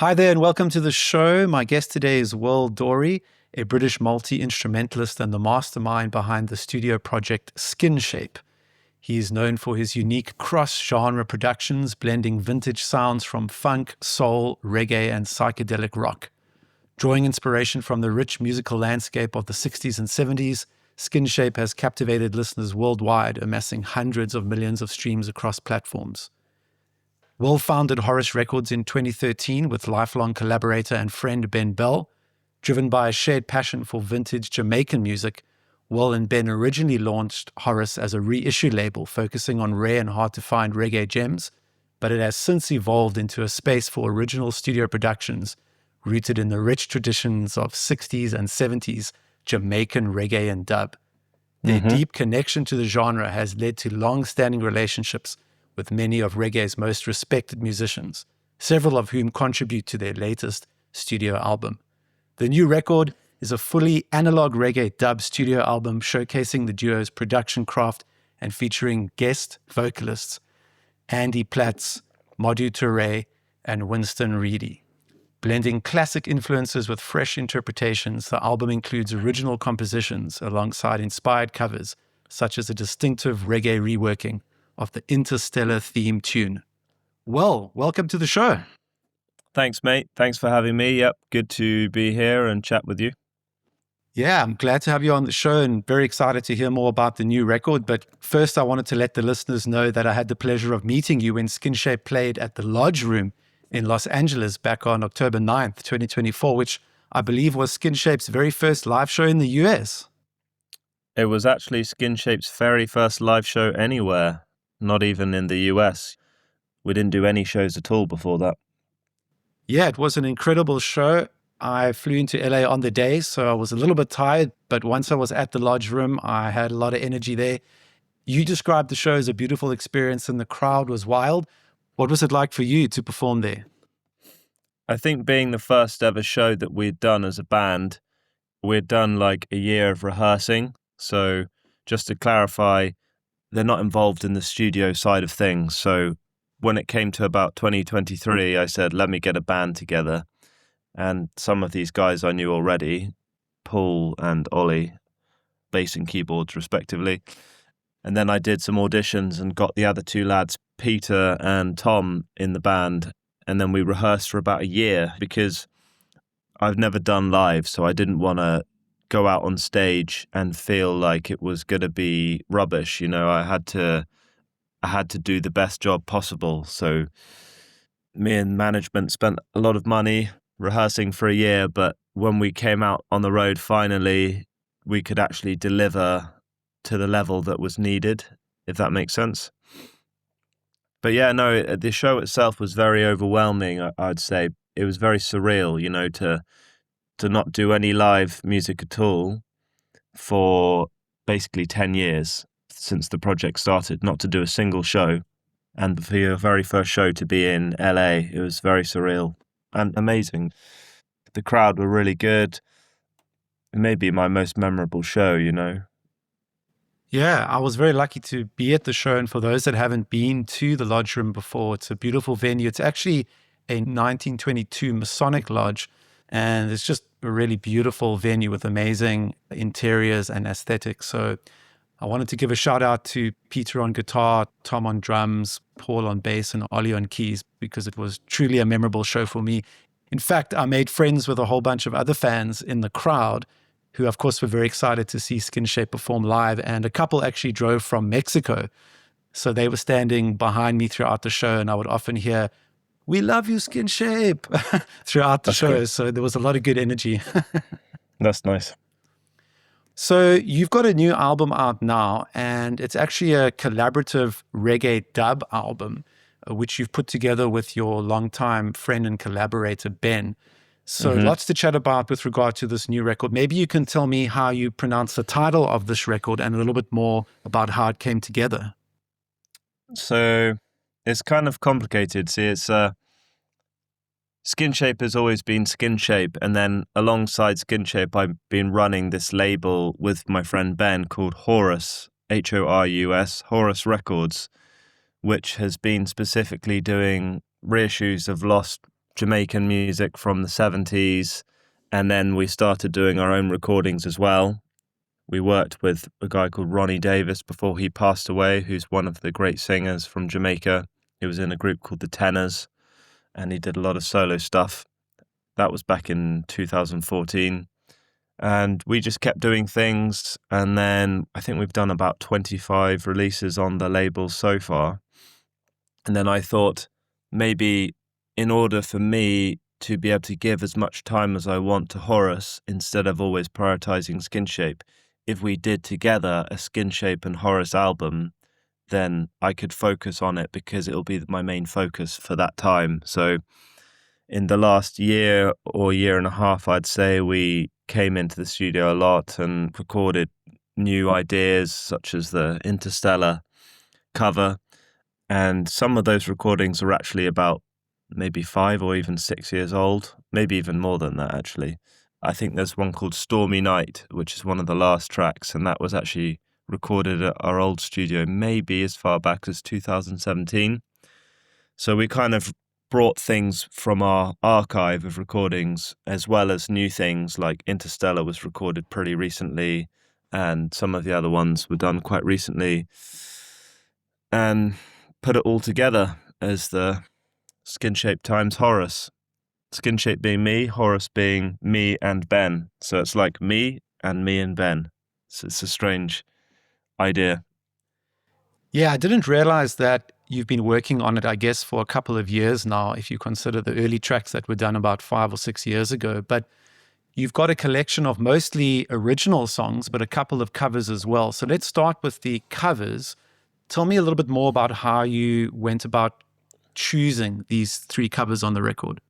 Hi there and welcome to the show. My guest today is Will Dorey, a British multi-instrumentalist and the mastermind behind the studio project Skinshape. He is known for his unique cross-genre productions, blending vintage sounds from funk, soul, reggae, and psychedelic rock. Drawing inspiration from the rich musical landscape of the 60s and 70s, Skinshape has captivated listeners worldwide, amassing hundreds of millions of streams across platforms. Will founded Horus Records in 2013 with lifelong collaborator and friend Ben Bell. Driven by a shared passion for vintage Jamaican music, Will and Ben originally launched Horus as a reissue label focusing on rare and hard-to-find reggae gems, but it has since evolved into a space for original studio productions rooted in the rich traditions of 60s and 70s Jamaican reggae and dub. Their deep connection to the genre has led to long-standing relationships with many of reggae's most respected musicians, several of whom contribute to their latest studio album. The new record is a fully analog reggae dub studio album showcasing the duo's production craft and featuring guest vocalists Andy Platts, Modu Toure, and Winston Reedy. Blending classic influences with fresh interpretations, the album includes original compositions alongside inspired covers, such as a distinctive reggae reworking of the Interstellar theme tune. Well, welcome to the show. Thanks, mate. Thanks for having me. Yep, good to be here and chat with you. Yeah, I'm glad to have you on the show and very excited to hear more about the new record. But first, I wanted to let the listeners know that I had the pleasure of meeting you when Skinshape played at the Lodge Room in Los Angeles back on October 9th, 2024, which I believe was Skinshape's very first live show in the US. It was actually Skinshape's very first live show anywhere, not even in the US. We didn't do any shows at all before that. Yeah, it was an incredible show. I flew into LA on the day, so I was a little bit tired, but once I was at the Lodge Room, I had a lot of energy there. You described the show as a beautiful experience and the crowd was wild. What was it like for you to perform there? I think being the first ever show that we'd done as a band, we'd done like a year of rehearsing. So just to clarify, they're not involved in the studio side of things. So when it came to about 2023, I said, let me get a band together. And some of these guys I knew already, Paul and Ollie, bass and keyboards respectively. And then I did some auditions and got the other two lads, Peter and Tom, in the band. And then we rehearsed for about a year because I've never done live, so I didn't want to go out on stage and feel like it was going to be rubbish. You know, I had to do the best job possible. So me and management spent a lot of money rehearsing for a year, but when we came out on the road, finally, we could actually deliver to the level that was needed, if that makes sense. But yeah, no, the show itself was very overwhelming, I'd say. It was very surreal, you know, to not do any live music at all for basically 10 years since the project started, not to do a single show. And for your very first show to be in LA, it was very surreal and amazing. The crowd were really good. It may be my most memorable show, you know. Yeah, I was very lucky to be at the show. And for those that haven't been to the Lodge Room before, it's a beautiful venue. It's actually a 1922 Masonic lodge. And it's just a really beautiful venue with amazing interiors and aesthetics. So I wanted to give a shout out to Peter on guitar, Tom on drums, Paul on bass, and Ollie on keys, because it was truly a memorable show for me. In fact, I made friends with a whole bunch of other fans in the crowd who, of course, were very excited to see Skinshape perform live. And a couple actually drove from Mexico. So they were standing behind me throughout the show, and I would often hear, "We love you, Skinshape," throughout the show. Good. So there was a lot of good energy. That's nice. So you've got a new album out now, and it's actually a collaborative reggae dub album, which you've put together with your longtime friend and collaborator, Ben. So lots to chat about with regard to this new record. Maybe you can tell me how you pronounce the title of this record and a little bit more about how it came together. So it's kind of complicated. See, it's Skinshape has always been Skinshape, and then alongside Skinshape, I've been running this label with my friend Ben called Horus, Horus, Horus Records, which has been specifically doing reissues of lost Jamaican music from the 70s. And then we started doing our own recordings as well. We worked with a guy called Ronnie Davis before he passed away, who's one of the great singers from Jamaica. He was in a group called the Tenors, and he did a lot of solo stuff. That was back in 2014. And we just kept doing things. And then I think we've done about 25 releases on the label so far. And then I thought maybe in order for me to be able to give as much time as I want to Horus, instead of always prioritizing Skinshape, if we did together a Skinshape and Horus album, then I could focus on it because it'll be my main focus for that time. So in the last year or year and a half, I'd say we came into the studio a lot and recorded new ideas such as the Interstellar cover. And some of those recordings are actually about maybe 5 or even 6 years old, maybe even more than that, actually. I think there's one called Stormy Night, which is one of the last tracks, and that was actually recorded at our old studio maybe as far back as 2017. So we kind of brought things from our archive of recordings as well as new things, like Interstellar was recorded pretty recently and some of the other ones were done quite recently, and put it all together as the Skinshape times Horus. Skinshape being me, Horus being me and Ben. So it's like me and Ben. So it's a strange idea. Yeah, I didn't realize that you've been working on it, I guess, for a couple of years now, if you consider the early tracks that were done about 5 or 6 years ago. But you've got a collection of mostly original songs, but a couple of covers as well. So let's start with the covers. Tell me a little bit more about how you went about choosing these 3 covers on the record.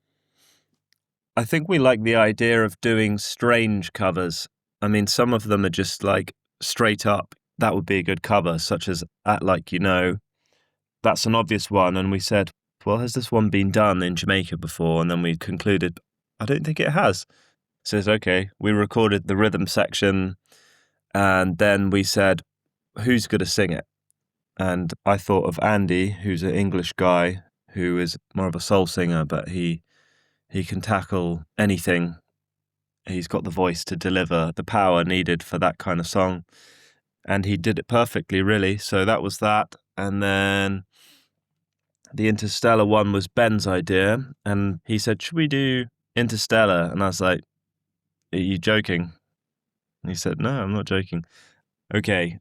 I think we like the idea of doing strange covers. I mean, some of them are just like straight up, that would be a good cover, such as Act Like You Know. That's an obvious one. And we said, well, has this one been done in Jamaica before? And then we concluded, I don't think it has. Says, okay, we recorded the rhythm section. And then we said, who's going to sing it? And I thought of Andy, who's an English guy who is more of a soul singer, but he can tackle anything. He's got the voice to deliver the power needed for that kind of song. And he did it perfectly, really. So that was that. And then the Interstellar one was Ben's idea. And he said, should we do Interstellar? And I was like, are you joking? And he said, no, I'm not joking. Okay.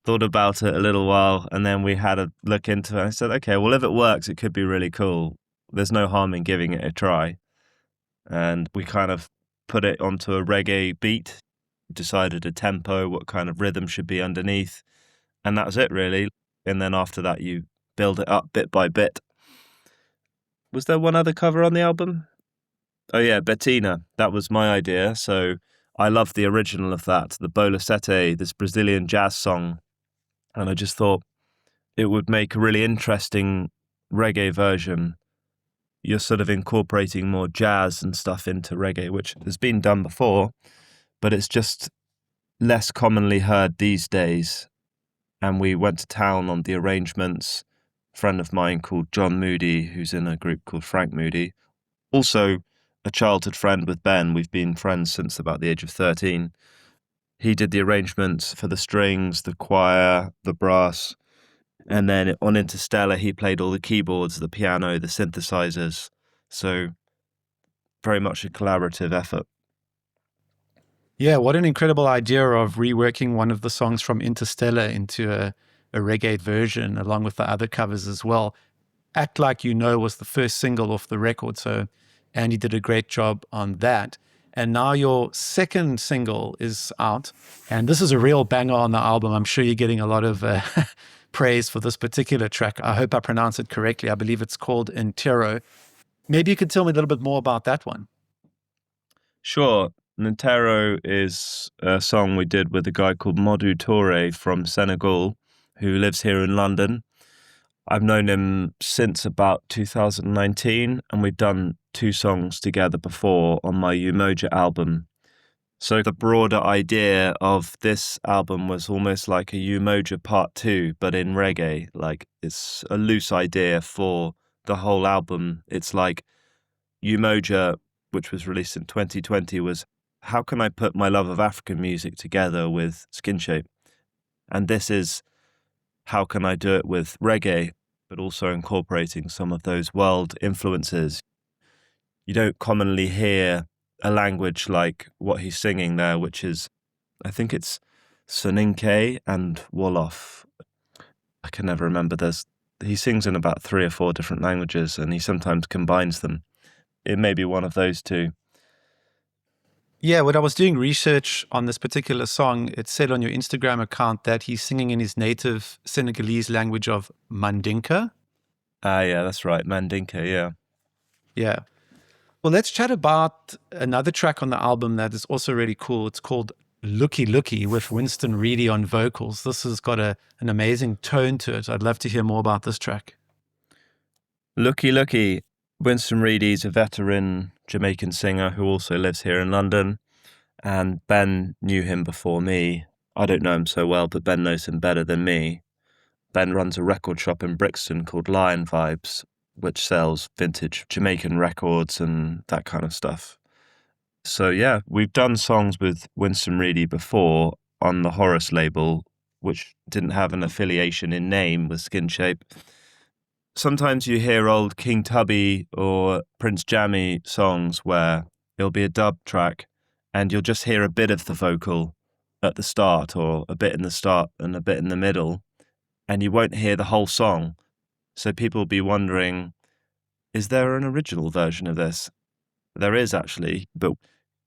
Thought about it a little while, and then we had a look into it. I said, okay, well, if it works, it could be really cool. There's no harm in giving it a try. And we kind of put it onto a reggae beat, decided a tempo, what kind of rhythm should be underneath. And that was it, really. And then after that, you build it up bit by bit. Was there one other cover on the album? Oh, yeah, Betina. That was my idea. So I love the original of that, the Bola Sete, this Brazilian jazz song. And I just thought it would make a really interesting reggae version. You're sort of incorporating more jazz and stuff into reggae, which has been done before, but it's just less commonly heard these days. And we went to town on the arrangements. A friend of mine called John Moody, who's in a group called Frank Moody, also a childhood friend with Ben. We've been friends since about the age of 13. He did the arrangements for the strings, the choir, the brass. And then on Interstellar, he played all the keyboards, the piano, the synthesizers. So very much a collaborative effort. Yeah, what an incredible idea of reworking one of the songs from Interstellar into a reggae version, along with the other covers as well. Act Like You Know was the first single off the record, so Andy did a great job on that. And now your second single is out, and this is a real banger on the album. I'm sure you're getting a lot of praise for this particular track. I hope I pronounce it correctly. I believe it's called Entero. Maybe you could tell me a little bit more about that one. Sure. Entero is a song we did with a guy called Will Dorey from Senegal, who lives here in London. I've known him since about 2019, and we've done 2 songs together before on my Umoja album. So the broader idea of this album was almost like a Umoja Part 2, but in reggae. Like, it's a loose idea for the whole album. It's like Umoja, which was released in 2020, was how can I put my love of African music together with Skinshape? And this is how can I do it with reggae, but also incorporating some of those world influences. You don't commonly hear a language like what he's singing there, which is, I think it's Soninke and Wolof. I can never remember. He sings in about 3 or 4 different languages, and he sometimes combines them. It may be one of those two. Yeah, when I was doing research on this particular song, it said on your Instagram account that he's singing in his native Senegalese language of Mandinka. Yeah, that's right. Mandinka, yeah. Yeah. Well, let's chat about another track on the album that is also really cool. It's called Looky with Winston Reedy on vocals. This has got an amazing tone to it. I'd love to hear more about this track. Looky. Winston Reedy's a veteran Jamaican singer who also lives here in London, and Ben knew him before me. I don't know him so well, but Ben knows him better than me. Ben runs a record shop in Brixton called Lion Vibes, which sells vintage Jamaican records and that kind of stuff. So yeah, we've done songs with Winston Reedy before on the Horus label, which didn't have an affiliation in name with Skinshape. Sometimes you hear old King Tubby or Prince Jammy songs where it'll be a dub track and you'll just hear a bit of the vocal at the start, or a bit in the start and a bit in the middle, and you won't hear the whole song. So people will be wondering, is there an original version of this? There is actually, but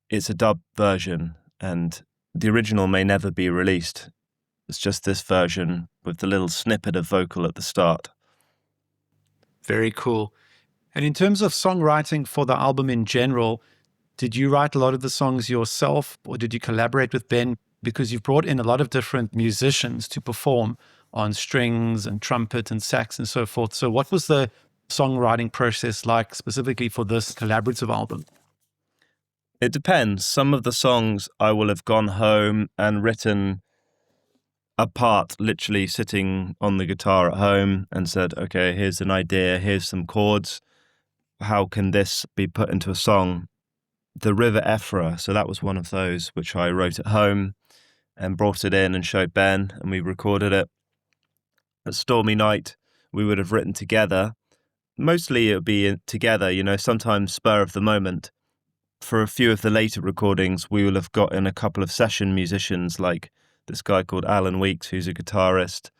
it's a dub version and the original may never be released. It's just this version with the little snippet of vocal at the start. Very cool. And in terms of songwriting for the album in general, did you write a lot of the songs yourself, or did you collaborate with Ben? Because you've brought in a lot of different musicians to perform on strings and trumpet and sax and so forth. So what was the songwriting process like specifically for this collaborative album? It depends. Some of the songs I will have gone home and written apart, literally sitting on the guitar at home and said, okay, here's an idea, here's some chords. How can this be put into a song? The River Effra, so that was one of those which I wrote at home and brought it in and showed Ben, and we recorded it. At Stormy Night, we would have written together. Mostly it would be together, sometimes spur of the moment. For a few of the later recordings, we will have got in a couple of session musicians like this guy called Alan Weeks, who's a guitarist,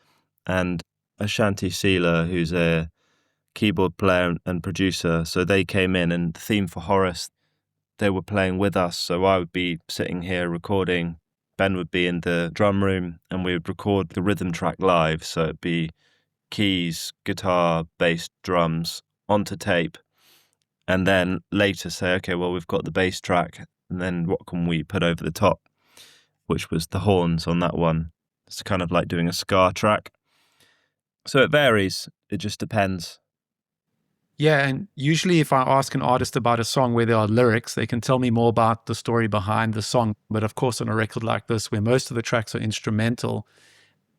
and Ashanti Seela, who's a keyboard player and producer. So they came in, and the theme for Horus, they were playing with us. So I would be sitting here recording, Ben would be in the drum room, and we would record the rhythm track live. So it'd be keys, guitar, bass, drums onto tape, and then later say, okay, well, we've got the bass track, and then what can we put over the top? Which was the horns on that one. It's kind of like doing a ska track. So it varies. It just depends. Yeah, and usually if I ask an artist about a song where there are lyrics, they can tell me more about the story behind the song. But of course, on a record like this, where most of the tracks are instrumental,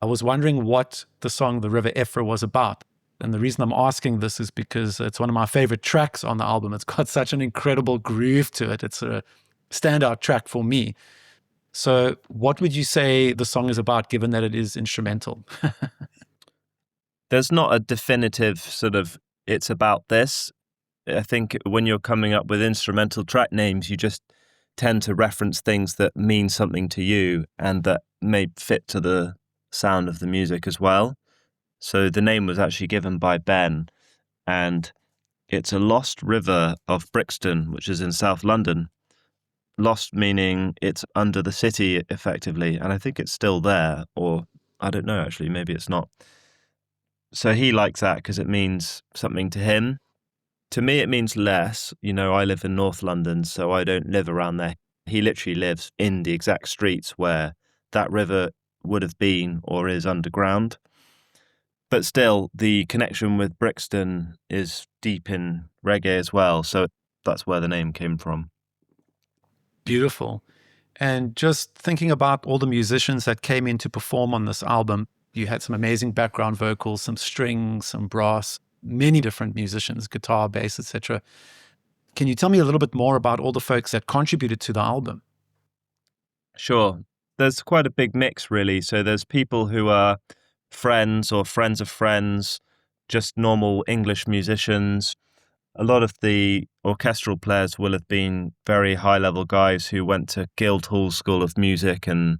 I was wondering what the song The River Effra was about. And the reason I'm asking this is because it's one of my favorite tracks on the album. It's got such an incredible groove to it. It's a standout track for me. So what would you say the song is about, given that it is instrumental? There's not a definitive sort of, it's about this. I think when you're coming up with instrumental track names, you just tend to reference things that mean something to you and that may fit to the sound of the music as well. So the name was actually given by Ben, and it's a lost river of Brixton, which is in South London. Lost meaning it's under the city, effectively, and I think it's still there, or I don't know, actually, maybe it's not. So he likes that because it means something to him. To me, it means less. I live in North London, so I don't live around there. He literally lives in the exact streets where that river would have been or is underground. But still, the connection with Brixton is deep in reggae as well, so that's where the name came from. Beautiful. And just thinking about all the musicians that came in to perform on this album, you had some amazing background vocals, some strings, some brass. many different musicians, guitar, bass, etc. Can you tell me a little bit more about all the folks that contributed to the album? Sure. There's quite a big mix, really. So there's people who are friends or friends of friends, just normal English musicians. A lot of the orchestral players will have been very high-level guys who went to Guildhall School of Music and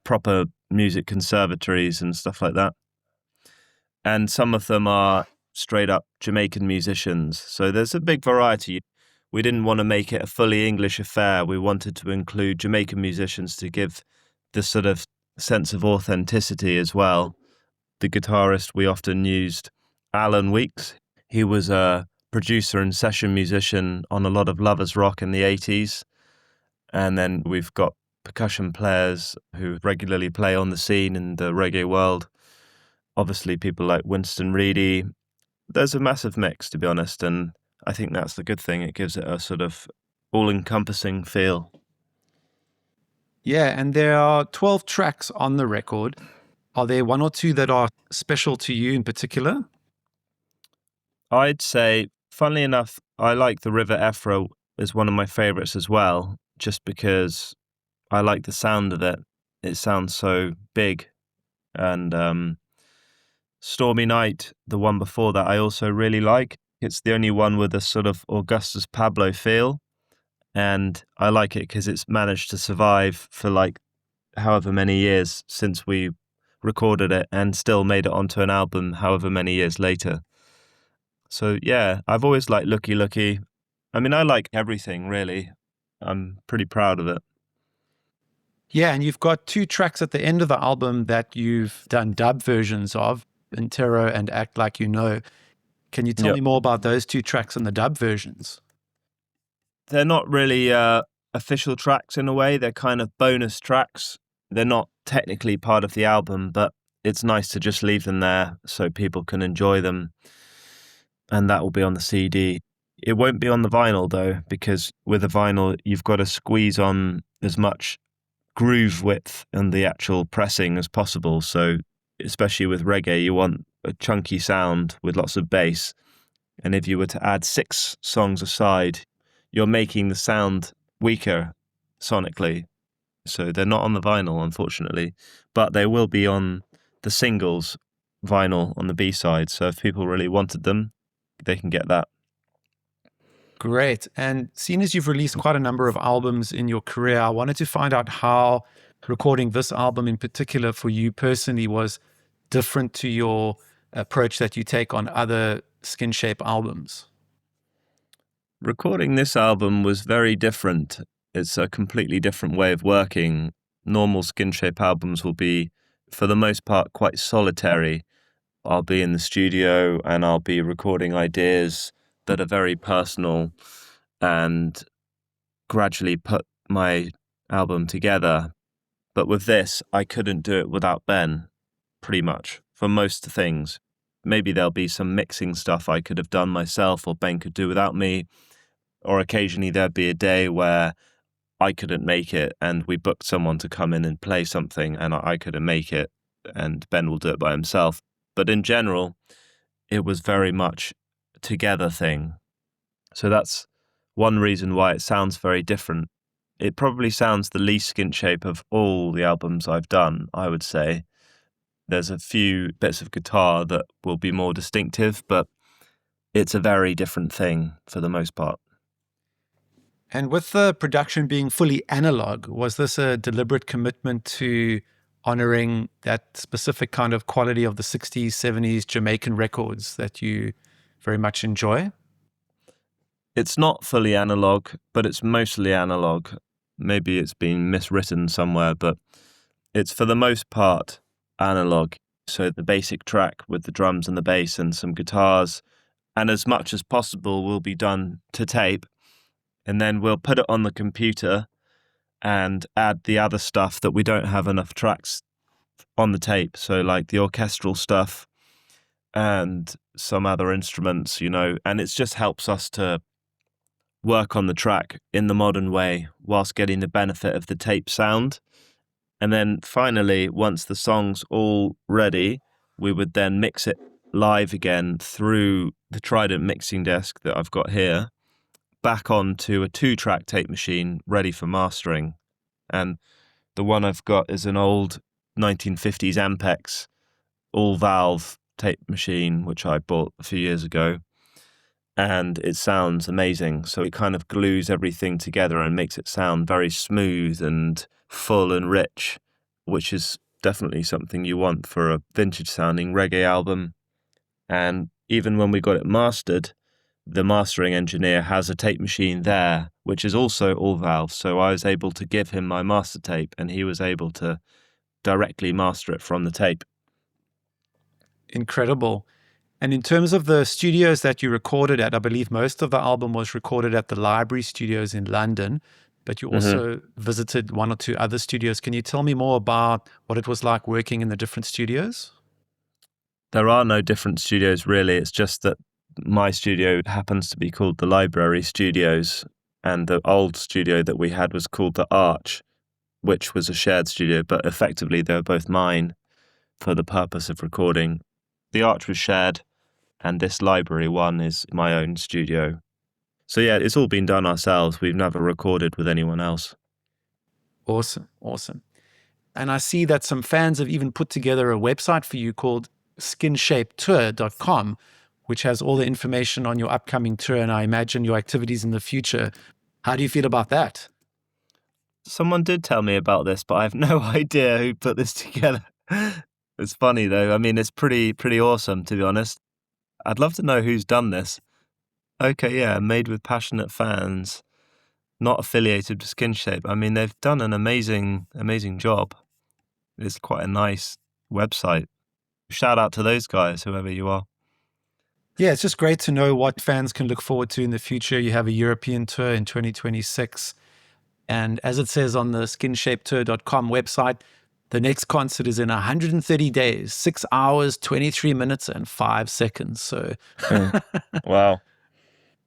proper music conservatories and stuff like that. And some of them are straight up Jamaican musicians. So there's a big variety. We didn't want to make it a fully English affair. We wanted to include Jamaican musicians to give this sort of sense of authenticity as well. The guitarist we often used, Alan Weeks. He was a producer and session musician on a lot of lovers rock in the 80s. And then we've got percussion players who regularly play on the scene in the reggae world. Obviously, people like Winston Reedy. There's a massive mix, to be honest, and I think that's the good thing. It gives it a sort of all-encompassing feel. Yeah, and there are 12 tracks on the record. Are there one or two that are special to you in particular? I'd say, funnily enough, I like the River Effra as one of my favourites as well, just because I like the sound of it. It sounds so big. And Stormy Night, the one before that, I also really like. It's the only one with a sort of Augustus Pablo feel. And I like it because it's managed to survive for like however many years since we recorded it and still made it onto an album however many years later. So yeah, I've always liked Looky. I mean, I like everything really. I'm pretty proud of it. Yeah, and you've got two tracks at the end of the album that you've done dub versions of, Intero and Act Like You Know. Can you tell me more about those two tracks and the dub versions? They're not really official tracks in a way. They're kind of bonus tracks. They're not technically part of the album, but it's nice to just leave them there so people can enjoy them. And that will be on the CD. It won't be on the vinyl though, because with a vinyl, you've got to squeeze on as much groove width and the actual pressing as possible. So especially with reggae, you want a chunky sound with lots of bass. And if you were to add 6 songs aside, you're making the sound weaker sonically. So they're not on the vinyl, unfortunately, but they will be on the singles vinyl on the B-side. So if people really wanted them, they can get that. Great. And seeing as you've released quite a number of albums in your career, I wanted to find out how recording this album in particular for you personally was different to your approach that you take on other Skinshape albums. Recording this album was very different. It's a completely different way of working. Normal Skinshape albums will be, for the most part, quite solitary. I'll be in the studio and I'll be recording ideas that are very personal and gradually put my album together. But with this, I couldn't do it without Ben, pretty much, for most things. Maybe there'll be some mixing stuff I could have done myself or Ben could do without me. Or occasionally there'd be a day where I couldn't make it and we booked someone to come in and play something and I couldn't make it and Ben will do it by himself. But in general, it was very much a together thing. So that's one reason why it sounds very different. It probably sounds the least Skinshape of all the albums I've done, I would say. There's a few bits of guitar that will be more distinctive, but it's a very different thing for the most part. And with the production being fully analog, was this a deliberate commitment to honoring that specific kind of quality of the 60s, 70s Jamaican records that you very much enjoy? It's not fully analog, but it's mostly analog. Maybe it's been miswritten somewhere, but it's for the most part analog. So the basic track with the drums and the bass and some guitars, and as much as possible will be done to tape. And then we'll put it on the computer and add the other stuff that we don't have enough tracks on the tape. So like the orchestral stuff and some other instruments, and it just helps us to work on the track in the modern way whilst getting the benefit of the tape sound. And then finally, once the song's all ready, we would then mix it live again through the Trident mixing desk that I've got here, back onto a 2-track tape machine ready for mastering. And the one I've got is an old 1950s Ampex all-valve tape machine, which I bought a few years ago. And it sounds amazing. So it kind of glues everything together and makes it sound very smooth and full and rich, which is definitely something you want for a vintage-sounding reggae album. And even when we got it mastered, the mastering engineer has a tape machine there, which is also all valve. So I was able to give him my master tape and he was able to directly master it from the tape. Incredible. And in terms of the studios that you recorded at, I believe most of the album was recorded at the Library Studios in London, but you also visited 1 or 2 other studios. Can you tell me more about what it was like working in the different studios? There are no different studios, really. It's just that my studio happens to be called the Library Studios, and the old studio that we had was called the Arch, which was a shared studio, but effectively they were both mine for the purpose of recording. The Arch was shared, and this Library one is my own studio. So yeah, it's all been done ourselves. We've never recorded with anyone else. Awesome, awesome. And I see that some fans have even put together a website for you called skinshape.com, which has all the information on your upcoming tour and I imagine your activities in the future. How do you feel about that? Someone did tell me about this, but I have no idea who put this together. It's funny though. I mean, it's pretty awesome, to be honest. I'd love to know who's done this. Okay, yeah, made with passionate fans, not affiliated with Skinshape. I mean, they've done an amazing job. It's quite a nice website. Shout out to those guys, whoever you are. Yeah, it's just great to know what fans can look forward to in the future. You have a European tour in 2026. And as it says on the skinshapetour.com website, the next concert is in 130 days, 6 hours, 23 minutes, and 5 seconds. So Wow.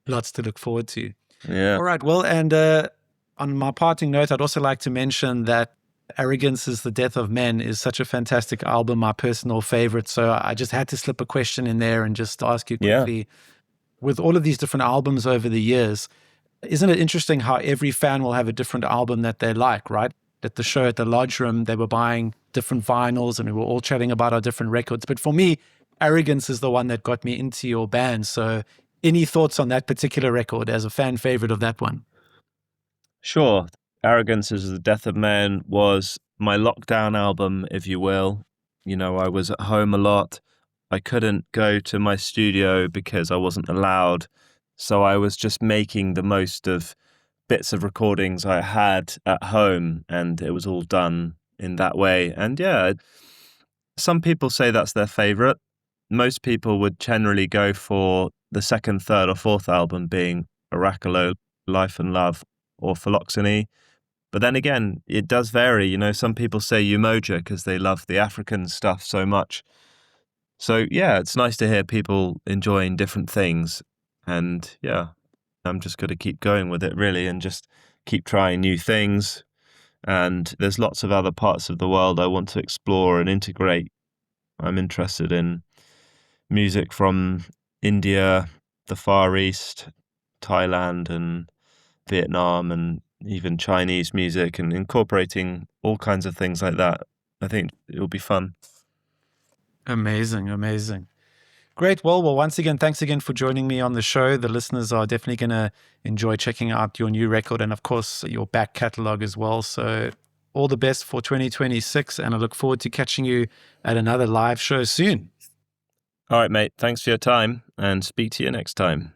lots to look forward to. Yeah. All right. Well, and on my parting note, I'd also like to mention that Arrogance is the Death of Men is such a fantastic album, my personal favorite. So I just had to slip a question in there and just ask you quickly, with all of these different albums over the years, isn't it interesting how every fan will have a different album that they like, right? At the show at the Lodge Room, they were buying different vinyls and we were all chatting about our different records. But for me, Arrogance is the one that got me into your band. So any thoughts on that particular record as a fan favorite of that one? Sure. Arrogance is the Death of Men was my lockdown album, if you will. You know, I was at home a lot. I couldn't go to my studio because I wasn't allowed. So I was just making the most of bits of recordings I had at home, and it was all done in that way. And yeah, some people say that's their favorite. Most people would generally go for the second, third, or fourth album being Oraculo, Life and Love, or Phylloxeny. But then again, it does vary. You know, some people say Umoja because they love the African stuff so much. So yeah, it's nice to hear people enjoying different things. And yeah, I'm just going to keep going with it really and just keep trying new things. And there's lots of other parts of the world I want to explore and integrate. I'm interested in music from India, the Far East, Thailand and Vietnam, and even Chinese music, and incorporating all kinds of things like that. I think it'll be fun. Amazing, amazing. Great. Well, once again, thanks again for joining me on the show. The listeners are definitely going to enjoy checking out your new record and, of course, your back catalog as well. So all the best for 2026, and I look forward to catching you at another live show soon. All right, mate. Thanks for your time, and speak to you next time.